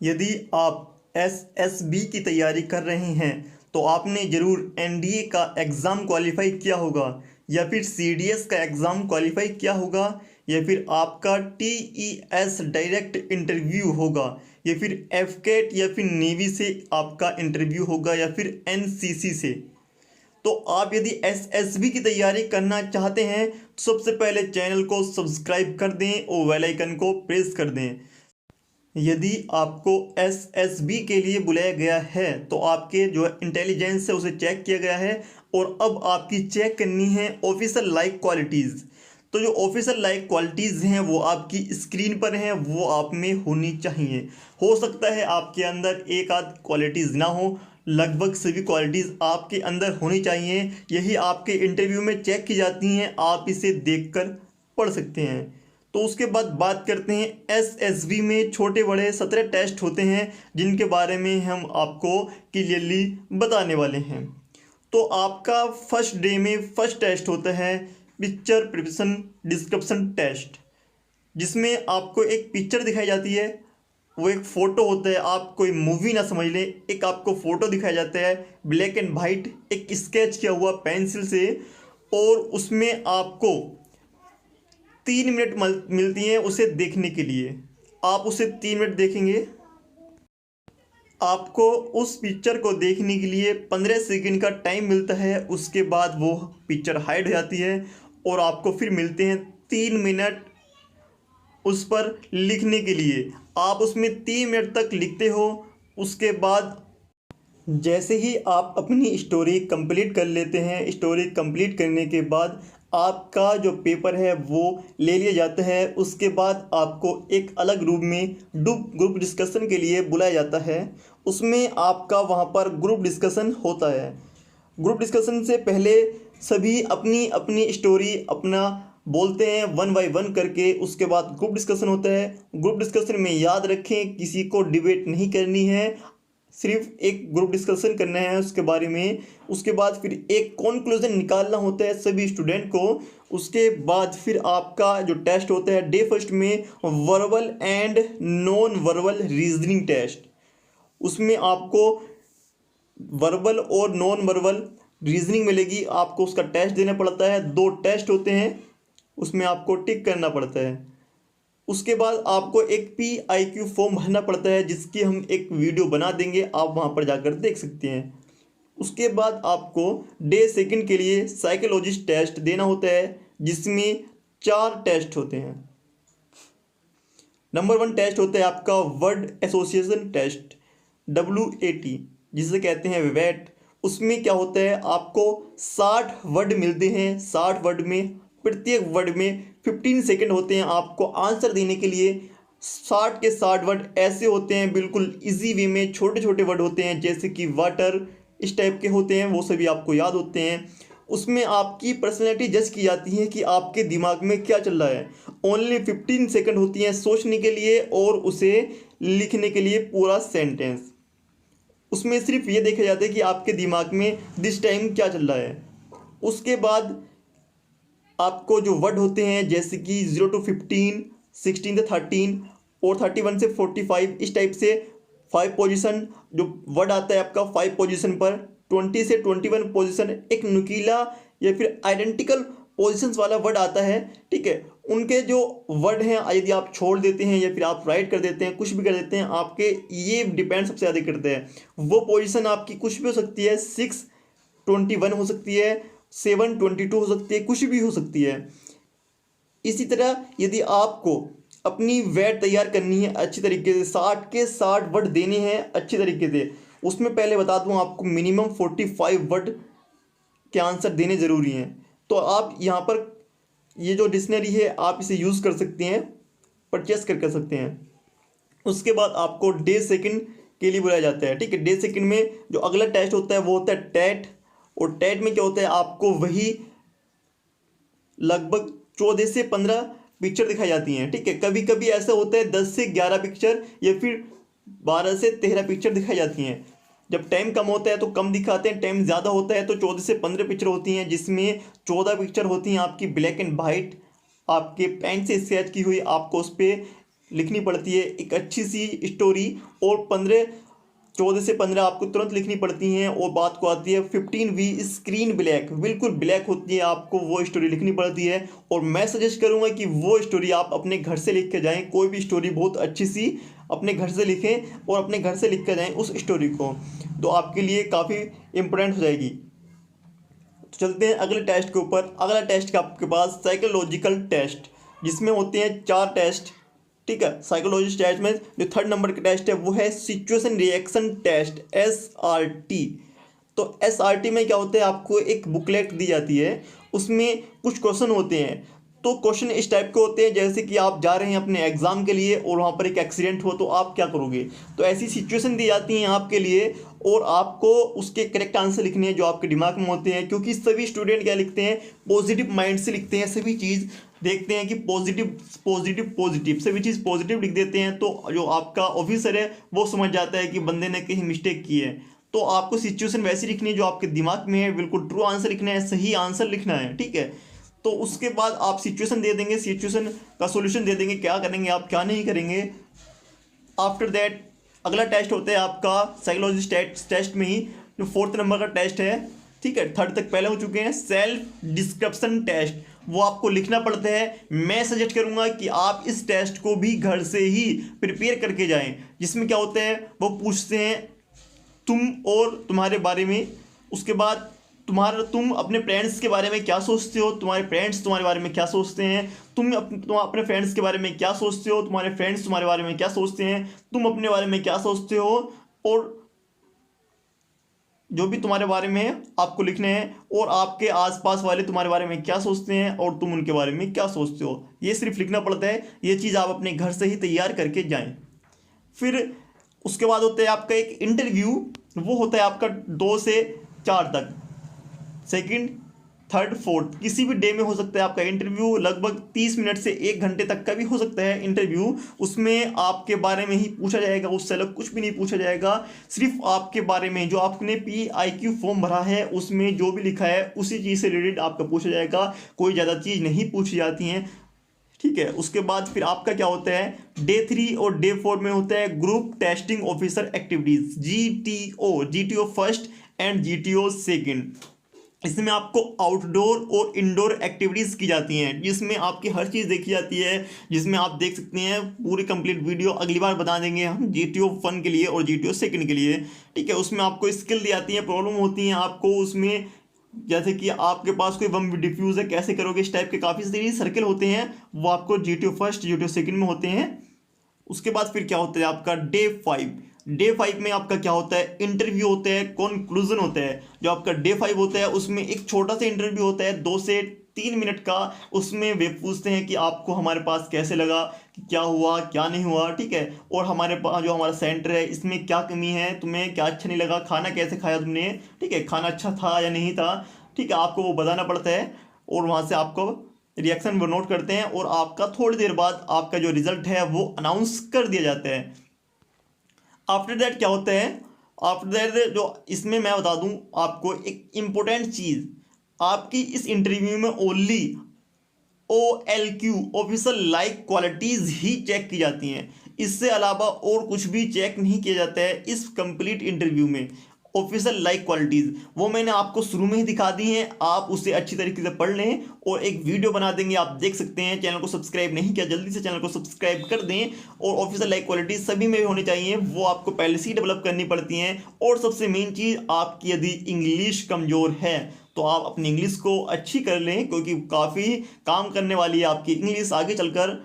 यदि आप एसएसबी की तैयारी कर रहे हैं तो आपने ज़रूर एनडीए का एग्ज़ाम क्वालिफाई किया होगा, या फिर सीडीएस का एग्ज़ाम क्वालिफाई किया होगा, या फिर आपका टीईएस डायरेक्ट इंटरव्यू होगा, या फिर एफकेट या फिर नेवी से आपका इंटरव्यू होगा, या फिर एनसीसी से। तो आप यदि एसएसबी की तैयारी करना चाहते हैं तो सबसे पहले चैनल को सब्सक्राइब कर दें और बेल आइकन को प्रेस कर दें। यदि आपको एसएसबी के लिए बुलाया गया है तो आपके जो इंटेलिजेंस है उसे चेक किया गया है, और अब आपकी चेक करनी है ऑफिसर लाइक क्वालिटीज़। तो जो ऑफिसर लाइक क्वालिटीज़ हैं वो आपकी स्क्रीन पर हैं, वो आप में होनी चाहिए। हो सकता है आपके अंदर एक आध क्वालिटीज़ ना हो, लगभग सभी क्वालिटीज़ आपके अंदर होनी चाहिए। यही आपके इंटरव्यू में चेक की जाती हैं, आप इसे देखकर पढ़ सकते हैं। तो उसके बाद बात करते हैं एसएसबी में छोटे बड़े 17 टेस्ट होते हैं जिनके बारे में हम आपको क्लियरली बताने वाले हैं। तो आपका फर्स्ट डे में फर्स्ट टेस्ट होता है पिक्चर प्रिपरेशन डिस्क्रिप्शन टेस्ट, जिसमें आपको एक पिक्चर दिखाई जाती है। वो एक फ़ोटो होता है, आप कोई मूवी ना समझ लें, एक आपको फ़ोटो दिखाया जाता है ब्लैक एंड वाइट, एक स्केच किया हुआ पेंसिल से, और उसमें आपको 3 मिनट मिलती हैं उसे देखने के लिए। आप उसे 3 मिनट देखेंगे। आपको उस पिक्चर को देखने के लिए 15 सेकंड का टाइम मिलता है, उसके बाद वो पिक्चर हाइड हो जाती है और आपको फिर मिलते हैं 3 मिनट उस पर लिखने के लिए। आप उसमें 3 मिनट तक लिखते हो। उसके बाद जैसे ही आप अपनी स्टोरी कंप्लीट कर लेते हैं, स्टोरी कंप्लीट करने के बाद आपका जो पेपर है वो ले लिया जाता है। उसके बाद आपको एक अलग रूम में ग्रुप डिस्कशन के लिए बुलाया जाता है। उसमें आपका वहाँ पर ग्रुप डिस्कशन होता है। ग्रुप डिस्कशन से पहले सभी अपनी अपनी स्टोरी अपना बोलते हैं 1 बाय 1 करके। उसके बाद ग्रुप डिस्कशन होता है। ग्रुप डिस्कशन में याद रखें किसी को डिबेट नहीं करनी है, सिर्फ एक ग्रुप डिस्कशन करना है उसके बारे में। उसके बाद फिर एक कॉन्क्लूजन निकालना होता है सभी स्टूडेंट को। उसके बाद फिर आपका जो टेस्ट होता है डे फर्स्ट में verbal and non verbal reasoning test. उसमें आपको वर्बल और नॉन वर्बल रीजनिंग मिलेगी, आपको उसका टेस्ट देना पड़ता है। 2 टेस्ट होते हैं, उसमें आपको टिक करना पड़ता है। उसके बाद आपको एक PIQ फॉर्म भरना पड़ता है, जिसकी हम एक वीडियो बना देंगे, आप वहाँ पर जाकर देख सकते हैं। उसके बाद आपको डे सेकंड के लिए साइकोलॉजिस्ट टेस्ट देना होता है, जिसमें 4 टेस्ट होते हैं। नंबर 1 टेस्ट होता है आपका वर्ड एसोसिएशन टेस्ट, WAT, जिसे कहते हैं वेट। उसमें क्या होता है, आपको 60 वर्ड मिलते हैं। 60 वर्ड में प्रत्येक वर्ड में 15 सेकंड होते हैं आपको आंसर देने के लिए। 60 के 60 वर्ड ऐसे होते हैं बिल्कुल इजी वे में, छोटे छोटे वर्ड होते हैं जैसे कि वाटर, इस टाइप के होते हैं, वो सभी आपको याद होते हैं। उसमें आपकी पर्सनैलिटी जज की जाती है कि आपके दिमाग में क्या चल रहा है। ओनली 15 सेकंड होती हैं सोचने के लिए और उसे लिखने के लिए पूरा सेंटेंस। उसमें सिर्फ ये देखा जाता है कि आपके दिमाग में दिस टाइम क्या चल रहा है। उसके बाद आपको जो वर्ड होते हैं जैसे कि 0 to 15, 16 से 13 और 31 से 45, इस टाइप से 5 पोजीशन जो वर्ड आता है आपका 5 पोजीशन पर। 20 से 21 पोजीशन एक नुकीला या फिर आइडेंटिकल पोजीशंस वाला वर्ड आता है, ठीक है। उनके जो वर्ड हैं यदि आप छोड़ देते हैं या फिर आप राइट कर देते हैं, कुछ भी कर देते हैं, आपके ये डिपेंड सबसे ज़्यादा करते हैं। वो पोजीशन आपकी कुछ भी हो सकती है, 621 हो सकती है, 722 हो सकती है, कुछ भी हो सकती है। इसी तरह यदि आपको अपनी वेट तैयार करनी है अच्छी तरीके से, 60 के 60 वर्ड देने हैं अच्छी तरीके से, उसमें पहले बता दूं आपको मिनिमम 45 वर्ड के आंसर देने ज़रूरी हैं। तो आप यहाँ पर ये जो डिक्शनरी है आप इसे यूज़ कर सकते हैं, परचेस कर सकते हैं। उसके बाद आपको डे सेकंड के लिए बुलाया जाता है, ठीक है। डे सेकंड में जो अगला टेस्ट होता है वो होता है टेट। और टेट में क्या होता है, आपको वही लगभग 14 से 15 पिक्चर दिखाई जाती हैं, ठीक है। कभी कभी ऐसा होता है 10 से 11 पिक्चर या फिर 12 से 13 पिक्चर दिखाई जाती हैं। जब टाइम कम होता है तो कम दिखाते हैं, टाइम ज़्यादा होता है तो 14 से 15 पिक्चर होती हैं, जिसमें 14 पिक्चर होती हैं आपकी ब्लैक एंड वाइट, आपके पेन से स्केच की हुई, आपको उस पर लिखनी पड़ती है, एक अच्छी सी स्टोरी, और 14 से 15 आपको तुरंत लिखनी पड़ती हैं। और बात को आती है 15V स्क्रीन ब्लैक, बिल्कुल ब्लैक होती है, आपको वो स्टोरी लिखनी पड़ती है। और मैं सजेस्ट करूंगा कि वो स्टोरी आप अपने घर से लिख के जाएं, कोई भी स्टोरी बहुत अच्छी सी अपने घर से लिखें और अपने घर से लिख कर जाएं उस स्टोरी को, तो आपके लिए काफ़ी इम्पोर्टेंट हो जाएगी। तो चलते हैं अगले टेस्ट के ऊपर। अगला टेस्ट का आपके पास साइकोलॉजिकल टेस्ट, जिसमें होते हैं 4 टेस्ट। ठीक है, साइकोलॉजी टेस्ट में जो 3rd नंबर का टेस्ट है वो है सिचुएशन रिएक्शन टेस्ट, SRT। तो SRT में क्या होता है, आपको एक बुकलेट दी जाती है, उसमें कुछ क्वेश्चन होते हैं। तो क्वेश्चन इस टाइप के होते हैं जैसे कि आप जा रहे हैं अपने एग्जाम के लिए और वहाँ पर एक एक्सीडेंट हो तो आप क्या करोगे। तो ऐसी सिचुएशन दी जाती हैं आपके लिए, और आपको उसके करेक्ट आंसर लिखने हैं जो आपके दिमाग में होते हैं। क्योंकि सभी स्टूडेंट क्या लिखते हैं, पॉजिटिव माइंड से लिखते हैं, सभी चीज़ देखते हैं कि पॉजिटिव पॉजिटिव पॉजिटिव, सभी चीज़ पॉजिटिव लिख देते हैं। तो जो आपका ऑफिसर है वो समझ जाता है कि बंदे ने कहीं मिस्टेक की है। तो आपको सिचुएशन वैसी लिखनी है जो आपके दिमाग में है, बिल्कुल ट्रू आंसर लिखना है, सही आंसर लिखना है। ठीक है, तो उसके बाद आप सिचुएशन दे देंगे, सिचुएशन का सॉल्यूशन दे देंगे, क्या करेंगे आप क्या नहीं करेंगे। आफ्टर दैट अगला टेस्ट होता है आपका साइकोलॉजी टेस्ट में ही जो 4th नंबर का टेस्ट है। ठीक है, 3rd तक पहले हो चुके हैं। सेल्फ डिस्क्रिप्शन टेस्ट, वो आपको लिखना पड़ता है। मैं सजेस्ट करूंगा कि आप इस टेस्ट को भी घर से ही प्रिपेयर करके जाएं, जिसमें क्या होता है, वो पूछते हैं तुम और तुम्हारे बारे में, उसके बाद तुम अपने फ्रेंड्स के बारे में क्या सोचते हो, तुम्हारे फ्रेंड्स तुम्हारे बारे में क्या सोचते हैं, तुम अपने फ्रेंड्स के बारे में क्या सोचते हो, तुम्हारे फ्रेंड्स तुम्हारे बारे में क्या सोचते हैं, तुम अपने बारे में क्या सोचते हो, और जो भी तुम्हारे बारे में है आपको लिखने हैं, और आपके आसपास वाले तुम्हारे बारे में क्या सोचते हैं और तुम उनके बारे में क्या सोचते हो। ये सिर्फ लिखना पड़ता है, ये चीज़ आप अपने घर से ही तैयार करके जाएं। फिर उसके बाद होता है आपका एक इंटरव्यू, वो होता है आपका 2 से 4 तक, 2nd, 3rd, 4th किसी भी डे में हो सकता है आपका इंटरव्यू। लगभग 30 मिनट से 1 घंटे तक का भी हो सकता है इंटरव्यू। उसमें आपके बारे में ही पूछा जाएगा, उससे अलग कुछ भी नहीं पूछा जाएगा, सिर्फ आपके बारे में जो आपने PIQ फॉर्म भरा है उसमें जो भी लिखा है उसी चीज़ से रिलेटेड आपका पूछा जाएगा, कोई ज़्यादा चीज़ नहीं पूछी जाती हैं। ठीक है, उसके बाद फिर आपका क्या होता है, डे 3 और डे 4 में होता है group testing officer activities, GTO first and GTO second. इसमें आपको आउटडोर और इंडोर एक्टिविटीज़ की जाती हैं, जिसमें आपकी हर चीज़ देखी जाती है, जिसमें आप देख सकते हैं पूरी कंप्लीट वीडियो अगली बार बता देंगे हम GTO 1 के लिए और GTO 2 के लिए। ठीक है, उसमें आपको स्किल दी जाती है, प्रॉब्लम होती हैं आपको उसमें, जैसे कि आपके पास कोई बम डिफ्यूज़ है कैसे करोगे, इस टाइप के काफ़ी सारी सर्कल होते हैं, वो आपको GTO 1, GTO 2 में होते हैं। उसके बाद फिर क्या होता है आपका डे 5 में आपका क्या होता है, इंटरव्यू होता है, कंक्लूजन होता है। जो आपका डे 5 होता है उसमें एक छोटा सा इंटरव्यू होता है 2 से 3 मिनट का। उसमें वे पूछते हैं कि आपको हमारे पास कैसे लगा, कि क्या हुआ क्या नहीं हुआ। ठीक है, और हमारे पास जो हमारा सेंटर है इसमें क्या कमी है, तुम्हें क्या अच्छा नहीं लगा, खाना कैसे खाया तुमने, ठीक है, खाना अच्छा था या नहीं था। ठीक है, आपको वो बताना पड़ता है, और वहाँ से आपको रिएक्शन वो नोट करते हैं, और आपका थोड़ी देर बाद आपका जो रिजल्ट है वो अनाउंस कर दिया जाता है। आफ्टर दैट क्या होता है, आफ्टर दैट जो इसमें मैं बता दूं आपको एक इम्पोर्टेंट चीज़, आपकी इस इंटरव्यू में only OLQ officer like qualities ही चेक की जाती हैं, इससे अलावा और कुछ भी चेक नहीं किया जाता है इस कंप्लीट इंटरव्यू में। ऑफिसर लाइक क्वालिटीज़ वो मैंने आपको शुरू में ही दिखा दी हैं, आप उसे अच्छी तरीके से पढ़ लें, और एक वीडियो बना देंगे, आप देख सकते हैं। चैनल को सब्सक्राइब नहीं किया, जल्दी से चैनल को सब्सक्राइब कर दें। और ऑफिसर लाइक क्वालिटीज़ सभी में होनी चाहिए, वो आपको पहले से ही डेवलप करनी पड़ती हैं। और सबसे मेन चीज़, आपकी यदि इंग्लिश कमज़ोर है तो आप अपनी इंग्लिश को अच्छी कर लें, क्योंकि काफ़ी काम करने वाली है आपकी इंग्लिश आगे चलकर।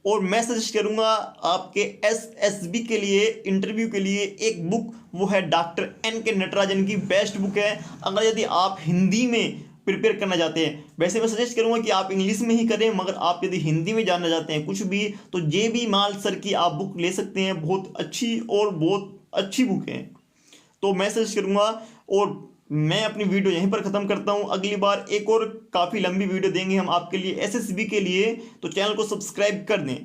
और मैं सजेस्ट करूंगा आपके SSB के लिए, इंटरव्यू के लिए एक बुक, वो है डॉक्टर NK नटराजन की, बेस्ट बुक है। अगर यदि आप हिंदी में प्रिपेयर करना चाहते हैं, वैसे मैं सजेस्ट करूंगा कि आप इंग्लिश में ही करें, मगर आप यदि हिंदी में जानना चाहते हैं कुछ भी, तो JB माल सर की आप बुक ले सकते हैं, बहुत अच्छी और बहुत अच्छी बुक है, तो मैं सजेस्ट करूंगा। और मैं अपनी वीडियो यहीं पर ख़त्म करता हूं, अगली बार एक और काफ़ी लंबी वीडियो देंगे हम आपके लिए SSB के लिए, तो चैनल को सब्सक्राइब कर दें।